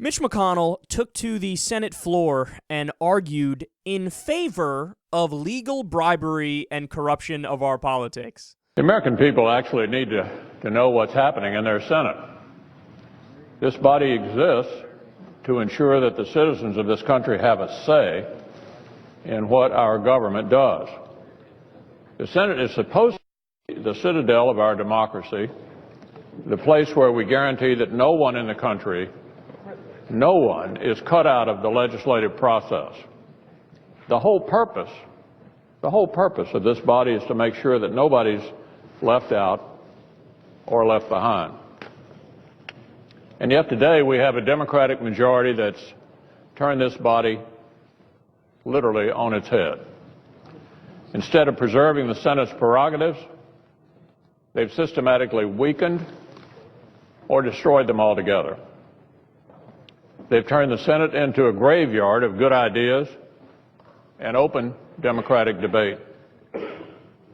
Mitch McConnell took to the Senate floor and argued in favor of legal bribery and corruption of our politics. The American people actually need to know what's happening in their Senate. This body exists to ensure that the citizens of this country have a say in what our government does. The Senate is supposed to be the citadel of our democracy, the place where we guarantee that no one in the country, no one is cut out of the legislative process. The whole purpose of this body is to make sure that nobody's left out or left behind. And yet today we have a Democratic majority that's turned this body literally on its head. Instead of preserving the Senate's prerogatives, they've systematically weakened or destroyed them altogether. They've turned the Senate into a graveyard of good ideas and open democratic debate.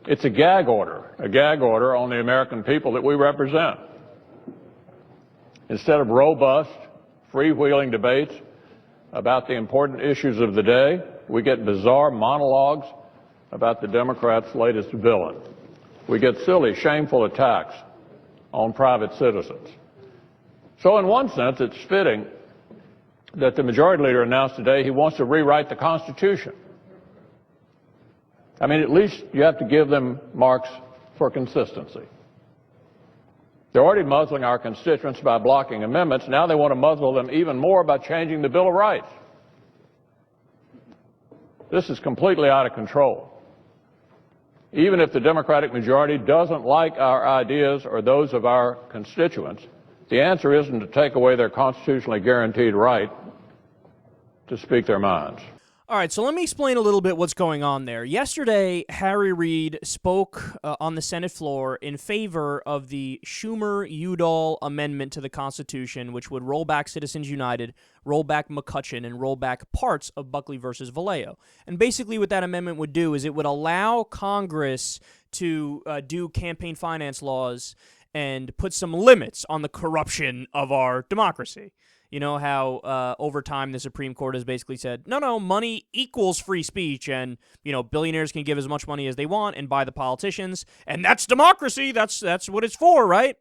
It's a gag order on the American people that we represent. Instead of robust, freewheeling debates about the important issues of the day, we get bizarre monologues about the Democrats' latest villain. We get silly, shameful attacks on private citizens. So in one sense, it's fitting that the majority leader announced today he wants to rewrite the Constitution. I mean, at least you have to give them marks for consistency. They're already muzzling our constituents by blocking amendments. Now they want to muzzle them even more by changing the Bill of Rights. This is completely out of control. Even if the Democratic majority doesn't like our ideas or those of our constituents, the answer isn't to take away their constitutionally guaranteed right to speak their minds. All right, so let me explain a little bit what's going on there. Yesterday, Harry Reid spoke on the Senate floor in favor of the Schumer-Udall amendment to the Constitution, which would roll back Citizens United, roll back McCutcheon, and roll back parts of Buckley versus Vallejo. And basically what that amendment would do is it would allow Congress to do campaign finance laws and put some limits on the corruption of our democracy. You know how over time the Supreme Court has basically said, no, money equals free speech, and billionaires can give as much money as they want and buy the politicians, and that's democracy. That's what it's for, right?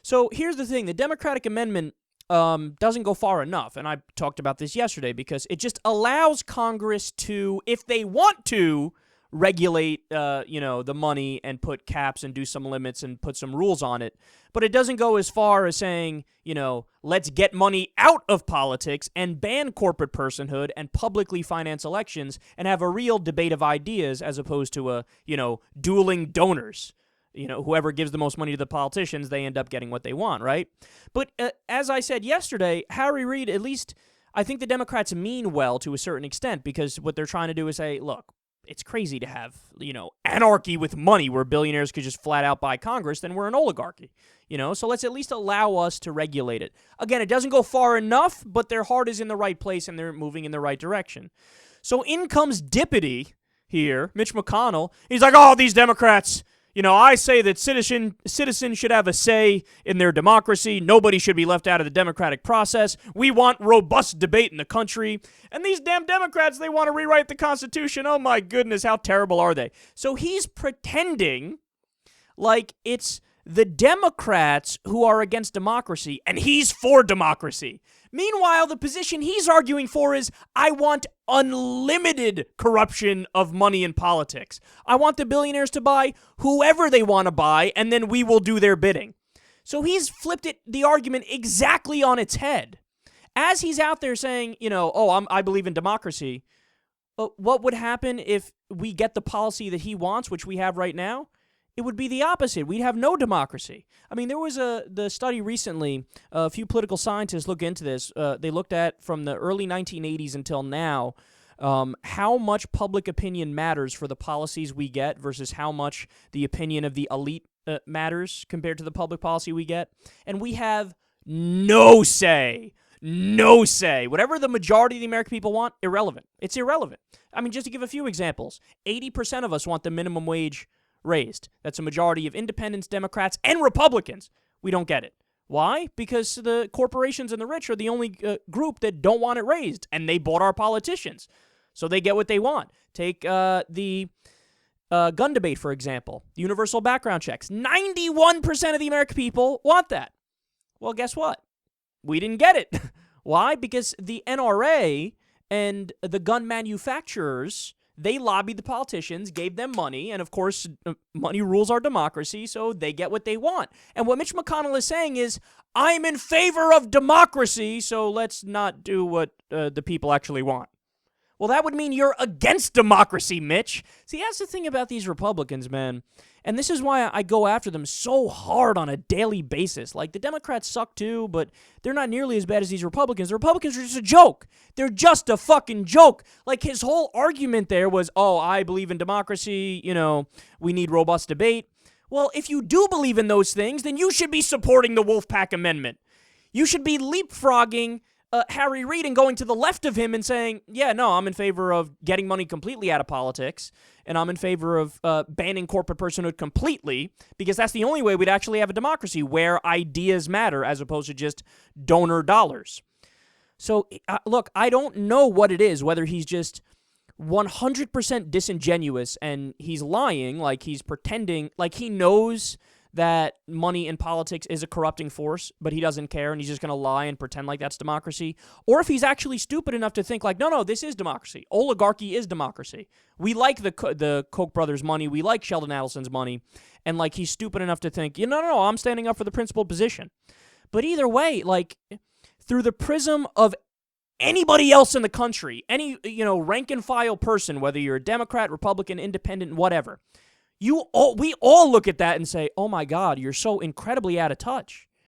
So here's the thing: the Democratic amendment doesn't go far enough, and I talked about this yesterday because it just allows Congress to, if they want to, regulate the money and put caps and do some limits and put some rules on it. But it doesn't go as far as saying, let's get money out of politics and ban corporate personhood and publicly finance elections and have a real debate of ideas as opposed to dueling donors. Whoever gives the most money to the politicians, they end up getting what they want, right? But as I said yesterday, Harry Reid, at least I think the Democrats mean well to a certain extent, because what they're trying to do is say, look, it's crazy to have, anarchy with money where billionaires could just flat out buy Congress, then we're an oligarchy, So let's at least allow us to regulate it. Again, it doesn't go far enough, but their heart is in the right place and they're moving in the right direction. So in comes Dippity here, Mitch McConnell. He's like, oh, these Democrats, I say that citizens should have a say in their democracy. Nobody should be left out of the democratic process. We want robust debate in the country. And these damn Democrats, they want to rewrite the Constitution. Oh my goodness, how terrible are they? So he's pretending like it's the Democrats who are against democracy and he's for democracy. Meanwhile, the position he's arguing for is, I want unlimited corruption of money in politics. I want the billionaires to buy whoever they want to buy, and then we will do their bidding. So he's flipped the argument exactly on its head. As he's out there saying, I believe in democracy, what would happen if we get the policy that he wants, which we have right now? It would be the opposite. We'd have no democracy. I mean, there was the study recently, a few political scientists looked into this. They looked at, from the early 1980s until now, how much public opinion matters for the policies we get versus how much the opinion of the elite matters compared to the public policy we get. And we have no say. No say. Whatever the majority of the American people want, irrelevant. It's irrelevant. I mean, just to give a few examples, 80% of us want the minimum wage raised. That's a majority of independents, Democrats, and Republicans. We don't get it. Why? Because the corporations and the rich are the only group that don't want it raised, and they bought our politicians. So they get what they want. Take the gun debate, for example. Universal background checks. 91% of the American people want that. Well, guess what? We didn't get it. Why? Because the NRA and the gun manufacturers, they lobbied the politicians, gave them money, and of course, money rules our democracy, so they get what they want. And what Mitch McConnell is saying is, I'm in favor of democracy, so let's not do what the people actually want. Well, that would mean you're against democracy, Mitch. See, that's the thing about these Republicans, man. And this is why I go after them so hard on a daily basis. Like, the Democrats suck too, but they're not nearly as bad as these Republicans. The Republicans are just a joke. They're just a fucking joke. Like, his whole argument there was, oh, I believe in democracy, we need robust debate. Well, if you do believe in those things, then you should be supporting the Wolfpack Amendment. You should be leapfrogging Harry Reid and going to the left of him and saying, yeah, no, I'm in favor of getting money completely out of politics, and I'm in favor of banning corporate personhood completely, because that's the only way we'd actually have a democracy where ideas matter as opposed to just donor dollars. So, look, I don't know what it is, whether he's just 100% disingenuous and he's lying, like he's pretending, like he knows that money in politics is a corrupting force, but he doesn't care and he's just going to lie and pretend like that's democracy. Or if he's actually stupid enough to think like, no, this is democracy. Oligarchy is democracy. We like the Koch brothers' money. We like Sheldon Adelson's money. And like he's stupid enough to think, no, I'm standing up for the principled position. But either way, like through the prism of anybody else in the country, any, rank and file person, whether you're a Democrat, Republican, Independent, whatever, we all look at that and say, oh my God, you're so incredibly out of touch.